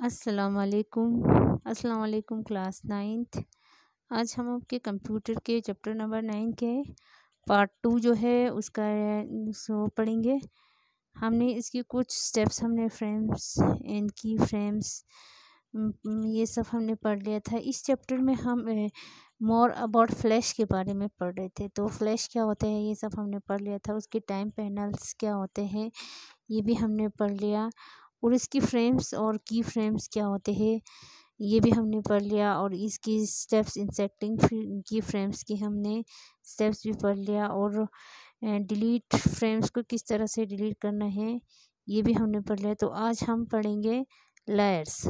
अस्सलाम वालेकुम class ninth. आज हम आपके कंप्यूटर के चैप्टर नंबर 9 के पार्ट 2 जो है उसका पढ़ेंगे। हमने इसकी कुछ स्टेप्स हमने फ्रेम्स एंड की फ्रेम्स ये सब हमने पढ़ लिया था। इस चैप्टर में हम मोर अबाउट फ्लैश के बारे में पढ़ रहे थे। तो फ्लैश क्या होते हैं ये सब हमने पढ़ लिया था। उसके टाइम पैनल्स क्या होते हैं ये भी हमने पढ़ लिया, और इसकी फ्रेम्स और की फ्रेम्स क्या होते हैं ये भी हमने पढ़ लिया, और इसकी स्टेप्स इंसेक्टिंग की फ्रेम्स की हमने स्टेप्स भी पढ़ लिया, और डिलीट फ्रेम्स को किस तरह से डिलीट करना है ये भी हमने पढ़ लिया। तो आज हम पढ़ेंगे लेयर्स।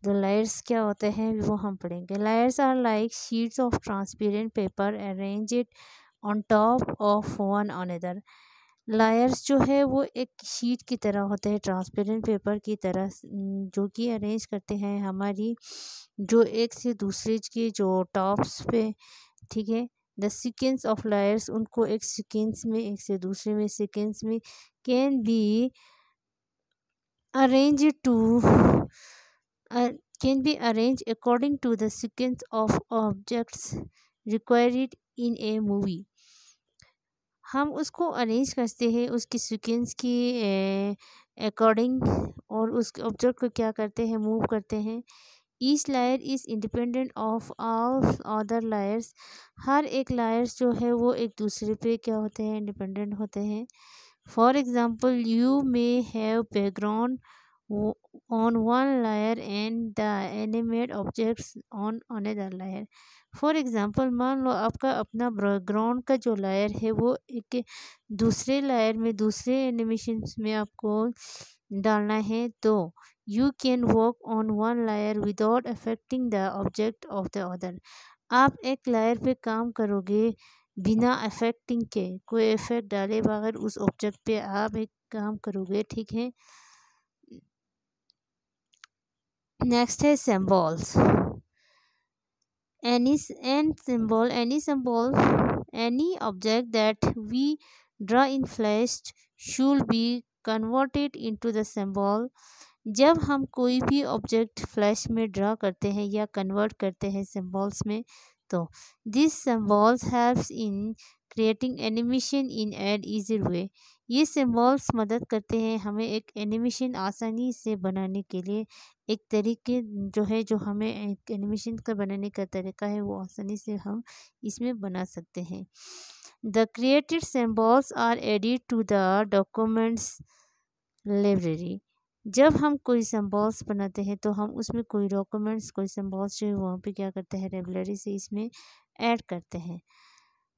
तो लेयर्स क्या होते हैं वो हम पढ़ेंगे। Layers are like sheets of transparent paper arranged on top of one another. Layers जो है वो एक शीट की तरह होते हैं, ट्रांसपेरेंट पेपर की तरह, जो कि अरेंज करते हैं हमारी जो एक से दूसरे के जो टॉप्स पे, ठीक है। द सीक्वेंस ऑफ लेयर्स, उनको एक सीक्वेंस में एक से दूसरे में सीक्वेंस में can be arrange to can be arranged according to the sequence of objects required in a movie। हम उसको अरेंज करते हैं उसकी सीक्वेंस की अकॉर्डिंग, और उस ऑब्जेक्ट को क्या करते हैं मूव करते हैं। Each layer is independent of all other layers. हर एक लायर्स जो है वो एक दूसरे पे क्या होते हैं इंडिपेंडेंट होते हैं। For example you may have background on one layer and the animate objects on another layer। For example मान लो आपका अपना बैकग्राउंड का जो लेयर है वो एक दूसरे लेयर में दूसरे एनिमेशंस में आपको डालना है, तो you can work on one layer without affecting the object of the other. आप एक लेयर पे काम करोगे बिना अफेक्टिंग के, कोई इफेक्ट डाले बगैर उस ऑब्जेक्ट पे आप एक काम करोगे, ठीक है। नेक्स्ट है symbols. any symbol, any object that we draw in flash should be converted into the symbol। जब हम कोई भी ऑब्जेक्ट फ्लैश में ड्रा करते हैं या कन्वर्ट करते हैं सिम्बॉल्स में, तो this symbols helps in creating animation in an easy way. ये सिम्बॉल्स मदद करते हैं हमें एक एनिमेशन आसानी से बनाने के लिए। एक तरीके जो है जो हमें एक एनिमेशन का बनाने का तरीका है वो आसानी से हम इसमें बना सकते हैं। The created symbols are added to the documents library. जब हम कोई सिम्बॉल्स बनाते हैं तो हम उसमें कोई डॉक्यूमेंट्स कोई सिम्बॉल्स जो है वहाँ पे क्या करते हैं लाइब्रेरी से इसमें ऐड करते हैं।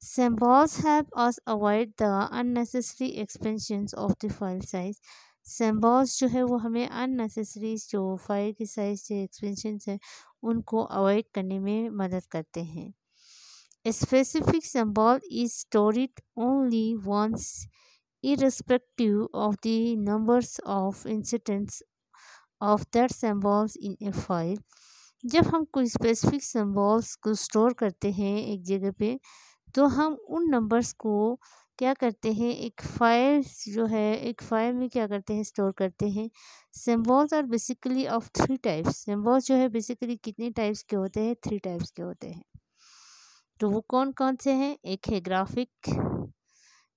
Symbols help us avoid the unnecessary expansions of the file size। Symbols जो है वो हमें unnecessary जो फाइल की साइज से एक्सपेंशंस है उनको अवॉइड करने में मदद करते हैं। A specific symbol is stored only once irrespective of the numbers of instances of that symbols in a file। जब हम कोई स्पेसिफिक सिम्बॉल्स को स्टोर करते हैं एक जगह पे, तो हम उन नंबर्स को क्या करते हैं एक फ़ाइल जो है एक फ़ाइल में क्या करते हैं स्टोर करते हैं। Symbols are basically of 3 types. Symbols जो है बेसिकली कितने टाइप्स के होते हैं 3 टाइप्स के होते हैं। तो वो कौन कौन से हैं? एक है ग्राफिक,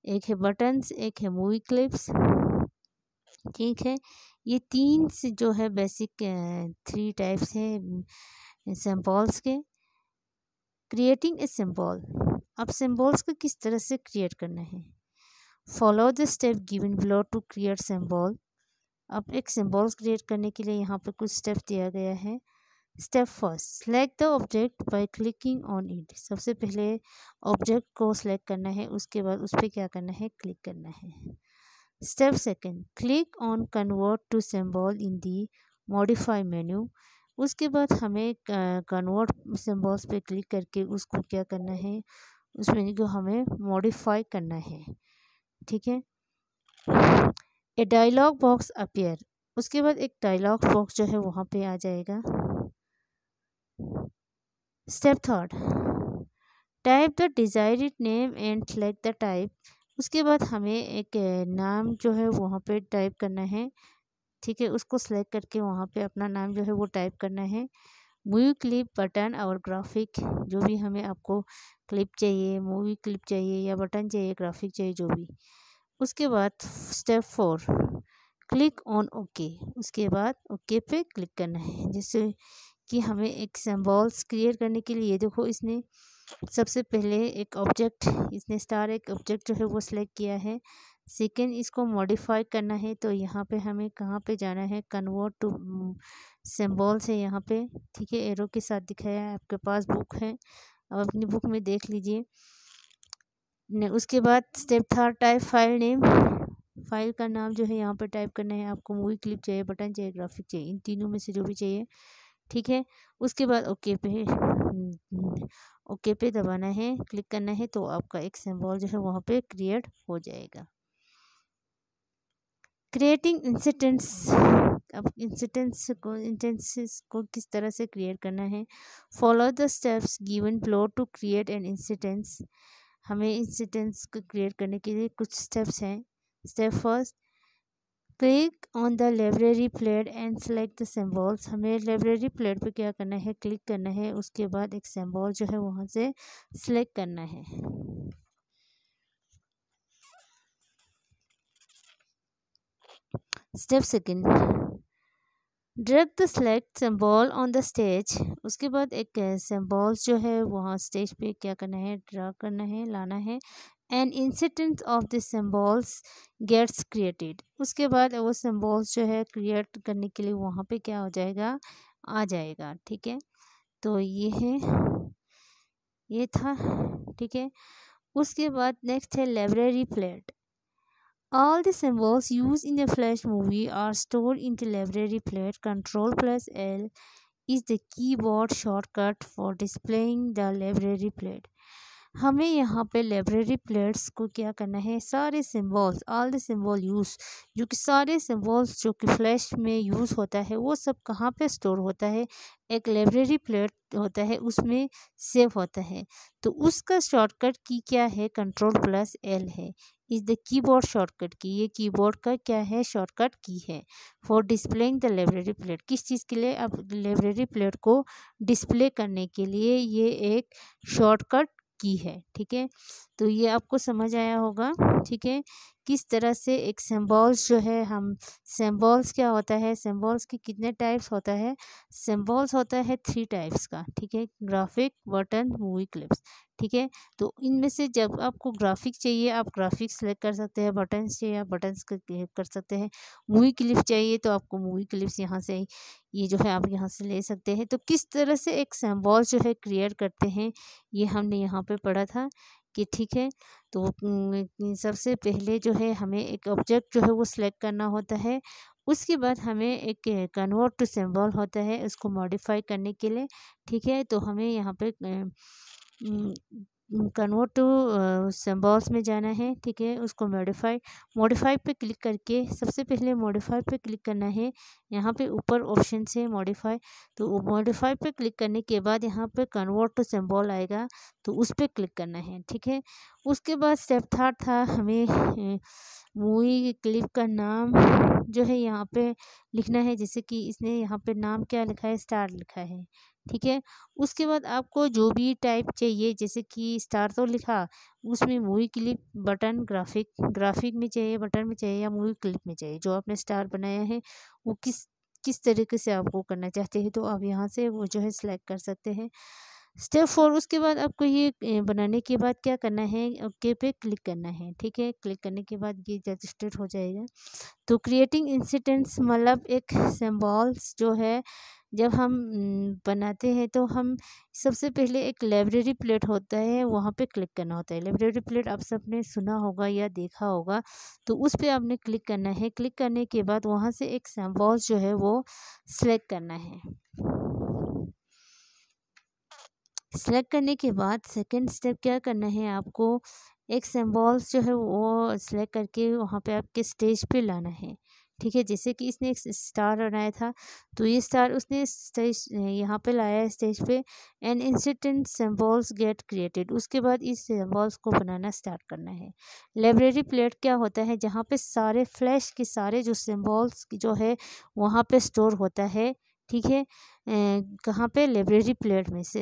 एक है बटन्स, एक है मूवी क्लिप्स, ठीक है। ये 3 से जो है बेसिक 3 टाइप्स हैं सिम्बॉल्स के। Creating a symbol. अब सिम्बॉल्स को किस तरह से क्रिएट करना है। Follow the step given below to create symbol. अब एक सिम्बॉल्स क्रिएट करने के लिए यहाँ पे कुछ स्टेप दिया गया है। Step first, select the object by clicking on it. सबसे पहले ऑब्जेक्ट को सिलेक्ट करना है, उसके बाद उस पर क्या करना है क्लिक करना है। Step second, click on convert to symbol in the modify menu. उसके बाद हमें कन्वर्ट सिम्बॉल्स पे क्लिक करके उसको क्या करना है उस मेन्यू को हमें मॉडिफाई करना है, ठीक है। ए डायलॉग बॉक्स अपीयर। उसके बाद एक डायलॉग बॉक्स जो है वहाँ पे आ जाएगा। Step third, type the desired name and select the type. उसके बाद हमें एक नाम जो है वहाँ पे टाइप करना है, ठीक है, उसको सेलेक्ट करके वहाँ पे अपना नाम जो है वो टाइप करना है। मूवी क्लिप बटन और ग्राफिक, जो भी हमें आपको क्लिप चाहिए, मूवी क्लिप चाहिए या बटन चाहिए, ग्राफिक चाहिए, जो भी। उसके बाद स्टेप 4, क्लिक ऑन ओके। उसके बाद ओके पे क्लिक करना है। जैसे कि हमें एक सिंबल्स क्रिएट करने के लिए, देखो इसने सबसे पहले एक ऑब्जेक्ट, इसने स्टार एक ऑब्जेक्ट जो है वो सिलेक्ट किया है। सेकेंड, इसको मॉडिफाई करना है, तो यहाँ पे हमें कहाँ पे जाना है, कन्वर्ट टू सिंबल्स है यहाँ पे, ठीक है, एरो के साथ दिखाया है। आपके पास बुक है, अब अपनी बुक में देख लीजिए। उसके बाद step 3, type file name. File का नाम जो है यहाँ पे टाइप करना है आपको। मूवी क्लिप चाहिए, बटन चाहिए, ग्राफिक चाहिए, इन तीनों में से जो भी चाहिए, ठीक है। उसके बाद ओके पे दबाना है, क्लिक करना है, तो आपका एक सिंबल जो है वहाँ पे क्रिएट हो जाएगा। Creating incidents. अब इंसिडेंट्स को किस तरह से क्रिएट करना है। Follow the steps given below to create an incidents. हमें इंसिडेंट्स को क्रिएट करने के लिए कुछ स्टेप्स हैं। Step first, click on the library plate and select the symbols. हमें लाइब्रेरी प्लेट पे क्या करना है, क्लिक करना है। उसके बाद एक सिंबल जो है वहाँ से सिलेक्ट करना है। Step second, drag the select symbol on the stage. उसके बाद एक सिंबल्स जो है वहाँ स्टेज पे क्या करना है, ड्रा करना है, लाना है। An incident of the symbols gets created. उसके बाद वो सिंबल्स जो है क्रिएट करने के लिए वहाँ पे क्या हो जाएगा, आ जाएगा, ठीक है। तो ये है, ये था, ठीक है। उसके बाद नेक्स्ट है library plate. All the symbols used in a Flash movie are stored in the library plate. Ctrl+L is the keyboard shortcut for displaying the library plate. हमें यहाँ पे लाइब्रेरी प्लेट्स को क्या करना है, सारे symbols, all the symbol use, जो कि सारे सिंबल्स जो कि फ्लैश में यूज़ होता है वो सब कहाँ पे स्टोर होता है, एक लाइब्रेरी प्लेट होता है, उसमें सेव होता है। तो उसका शॉर्टकट की क्या है, Ctrl+L है। इज़ द कीबोर्ड शॉर्टकट की, ये कीबोर्ड का क्या है, शॉर्टकट की है। For displaying the library plate, किस चीज़ के लिए, अब लाइब्रेरी प्लेट को डिस्प्ले करने के लिए ये एक शॉर्टकट की है, ठीक है। तो ये आपको समझ आया होगा, ठीक है, किस तरह से एक सिंबल्स जो है, हम सिंबल्स क्या होता है, सिंबल्स के कितने टाइप्स होता है, सिंबल्स होता है 3 टाइप्स का, ठीक है, ग्राफिक, बटन, मूवी क्लिप्स, ठीक है। तो इनमें से जब आपको ग्राफिक चाहिए आप ग्राफिक सेलेक्ट कर सकते हैं, बटन्स चाहिए आप बटन्स कर सकते हैं, मूवी क्लिप चाहिए तो आपको मूवी क्लिप्स यहाँ से, ये जो है आप यहाँ से ले सकते हैं। तो किस तरह से एक सिंबल जो है क्रिएट करते हैं, ये हमने यहाँ पे पढ़ा था कि, ठीक है। तो सबसे पहले जो है हमें एक ऑब्जेक्ट जो है वो सिलेक्ट करना होता है। उसके बाद हमें एक कन्वर्ट टू सिंबल होता है, उसको मॉडिफाई करने के लिए, ठीक है। तो हमें यहाँ पे कन्वर्ट टू सिंबल्स में जाना है, ठीक है। उसको मॉडिफाई पे क्लिक करके, सबसे पहले मॉडिफाई पे क्लिक करना है। यहाँ पे ऊपर ऑप्शन से मॉडिफाई, तो मॉडिफाई पे क्लिक करने के बाद यहाँ पे कन्वर्ट टू सिंबल आएगा, तो उस पर क्लिक करना है, ठीक है। उसके बाद स्टेप 3 था, हमें मूवी क्लिप का नाम जो है यहाँ पे लिखना है। जैसे कि इसने यहाँ पे नाम क्या लिखा है, स्टार लिखा है, ठीक है। उसके बाद आपको जो भी टाइप चाहिए, जैसे कि स्टार तो लिखा, उसमें मूवी क्लिप, बटन, ग्राफिक में चाहिए, बटन में चाहिए या मूवी क्लिप में चाहिए, जो आपने स्टार बनाया है वो किस तरीके से आपको करना चाहते हैं, तो आप यहाँ से वो जो है सिलेक्ट कर सकते हैं। स्टेप 4, उसके बाद आपको ये बनाने के बाद क्या करना है, ओके पे क्लिक करना है, ठीक है। क्लिक करने के बाद ये रजिस्टर्ड हो जाएगा। तो क्रिएटिंग इंसिडेंट्स मतलब एक सिंबल्स जो है जब हम बनाते हैं तो हम सबसे पहले एक लाइब्रेरी प्लेट होता है वहाँ पे क्लिक करना होता है। लाइब्रेरी प्लेट आप सबने सुना होगा या देखा होगा, तो उस पर आपने क्लिक करना है। क्लिक करने के बाद वहाँ से एक सिंबल्स जो है वो सिलेक्ट करना है। सेलेक्ट करने के बाद सेकंड स्टेप क्या करना है, आपको एक सिंबल्स जो है वो सिलेक्ट करके वहाँ पे आपके स्टेज पे लाना है, ठीक है। जैसे कि इसने एक स्टार बनाया था, तो ये स्टार उसने स्टेज यहाँ पे लाया है स्टेज पे, and instant symbols get created. उसके बाद इस सिंबल्स को बनाना स्टार्ट करना है। लाइब्रेरी प्लेट क्या होता है, जहाँ पे सारे फ्लैश के सारे जो सिंबल्स जो है वहाँ पे स्टोर होता है, ठीक है। कहाँ पे, लाइब्रेरी प्लेट में से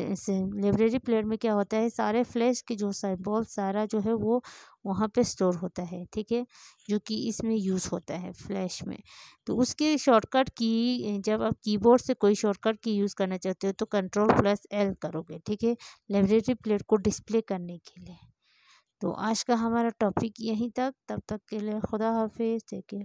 लाइब्रेरी प्लेट में क्या होता है, सारे फ्लैश के जो सिंबल सारा जो है वो वहाँ पे स्टोर होता है, ठीक है, जो कि इसमें यूज़ होता है फ्लैश में। तो उसके शॉर्टकट की, जब आप कीबोर्ड से कोई शॉर्टकट की यूज़ करना चाहते हो तो Ctrl+L करोगे, ठीक है, लाइब्रेरी प्लेट को डिस्प्ले करने के लिए। तो आज का हमारा टॉपिक यहीं तक, तब तक के लिए खुदा हाफिज़, टेक केयर।